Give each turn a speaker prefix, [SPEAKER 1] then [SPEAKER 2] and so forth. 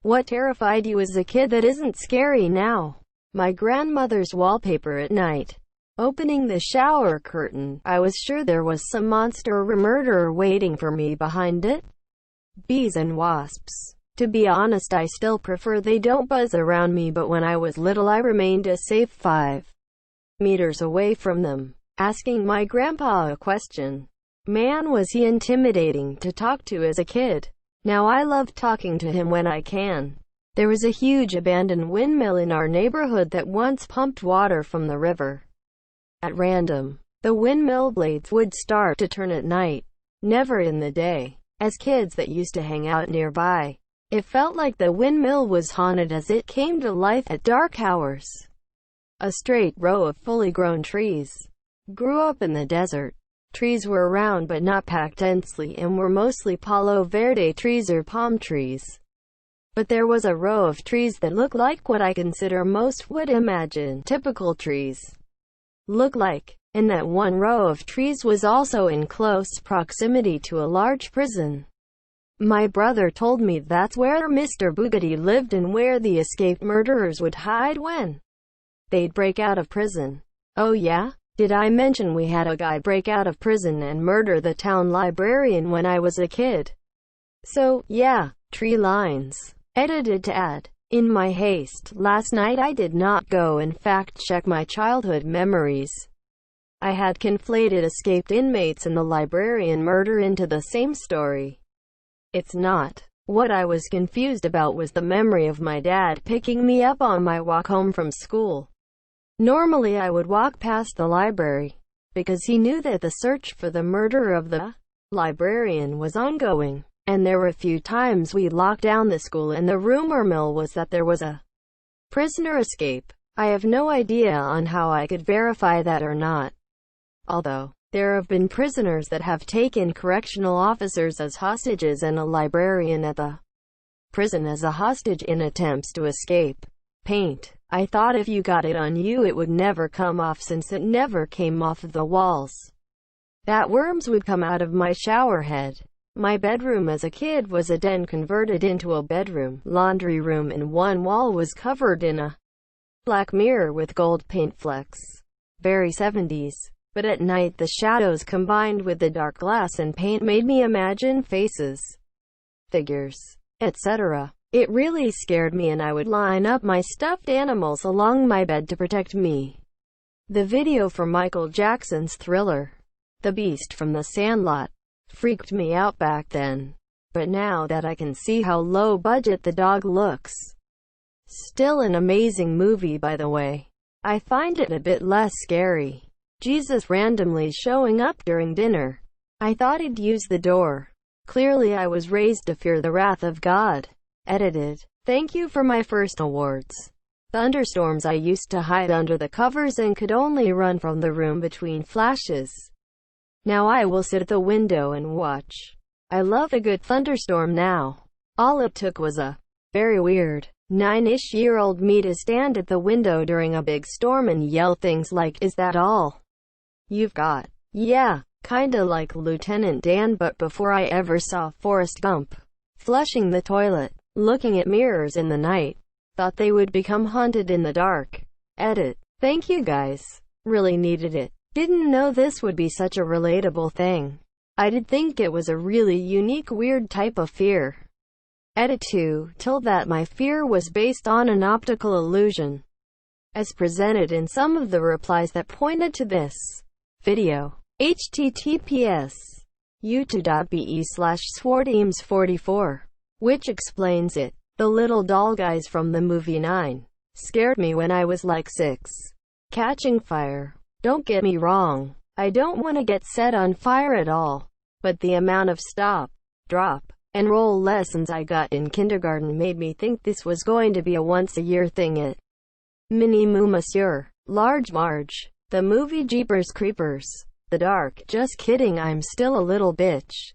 [SPEAKER 1] What terrified you as a kid that isn't scary now? My grandmother's wallpaper at night. Opening the shower curtain, I was sure there was some monster or murderer waiting for me behind it. Bees and wasps. To be honest, I still prefer they don't buzz around me, but when I was little I remained a safe 5 meters away from them. Asking my grandpa a question. Man, was he intimidating to talk to as a kid. Now I love talking to him when I can. There was a huge abandoned windmill in our neighborhood that once pumped water from the river. At random, the windmill blades would start to turn at night, never in the day. As kids that used to hang out nearby, it felt like the windmill was haunted as it came to life at dark hours. A straight row of fully grown trees. Grew up in the desert. Trees were around but not packed densely and were mostly Palo Verde trees or palm trees. But there was a row of trees that looked like what I consider most would imagine typical trees look like, and that one row of trees was also in close proximity to a large prison. My brother told me that's where Mr. Bugatti lived and where the escaped murderers would hide when they'd break out of prison. Oh yeah? Did I mention we had a guy break out of prison and murder the town librarian when I was a kid? So, yeah, tree lines. Edited to add. In my haste last night I did not go and fact-check my childhood memories. I had conflated escaped inmates and the librarian murder into the same story. It's not. What I was confused about was the memory of my dad picking me up on my walk home from school. Normally I would walk past the library, because he knew that the search for the murderer of the librarian was ongoing. And there were a few times we locked down the school and the rumor mill was that there was a prisoner escape. I have no idea on how I could verify that or not. Although, there have been prisoners that have taken correctional officers as hostages and a librarian at the prison as a hostage in attempts to escape. Paint. I thought if you got it on you it would never come off since it never came off of the walls. That worms would come out of my shower head. My bedroom as a kid was a den converted into a bedroom, laundry room, and one wall was covered in a black mirror with gold paint flecks. Very 70s. But at night the shadows combined with the dark glass and paint made me imagine faces, figures, etc. It really scared me and I would line up my stuffed animals along my bed to protect me. The video for Michael Jackson's Thriller, The Beast from the Sandlot, freaked me out back then. But now that I can see how low budget the dog looks, still an amazing movie by the way, I find it a bit less scary. Jesus randomly showing up during dinner. I thought he'd use the door. Clearly I was raised to fear the wrath of God. Edited. Thank you for my first awards. Thunderstorms. I used to hide under the covers and could only run from the room between flashes. Now I will sit at the window and watch. I love a good thunderstorm now. All it took was a very weird 9-ish-year-old me to stand at the window during a big storm and yell things like, "Is that all you've got?" Yeah, kinda like Lieutenant Dan, but before I ever saw Forrest Gump. Flushing the toilet, looking at mirrors in the night, thought they would become haunted in the dark. Edit. Thank you guys. Really needed it. Didn't know this would be such a relatable thing. I did think it was a really unique weird type of fear. Edit 2, till that my fear was based on an optical illusion, as presented in some of the replies that pointed to this video. https youtube.be/swarteams44, which explains it. The little doll guys from the movie 9 scared me when I was like 6. Catching fire. Don't get me wrong, I don't want to get set on fire at all, but the amount of stop, drop, and roll lessons I got in kindergarten made me think this was going to be a once-a-year thing at Mini Moo Monsieur. Large Marge. The movie Jeepers Creepers. The Dark. Just kidding, I'm still a little bitch.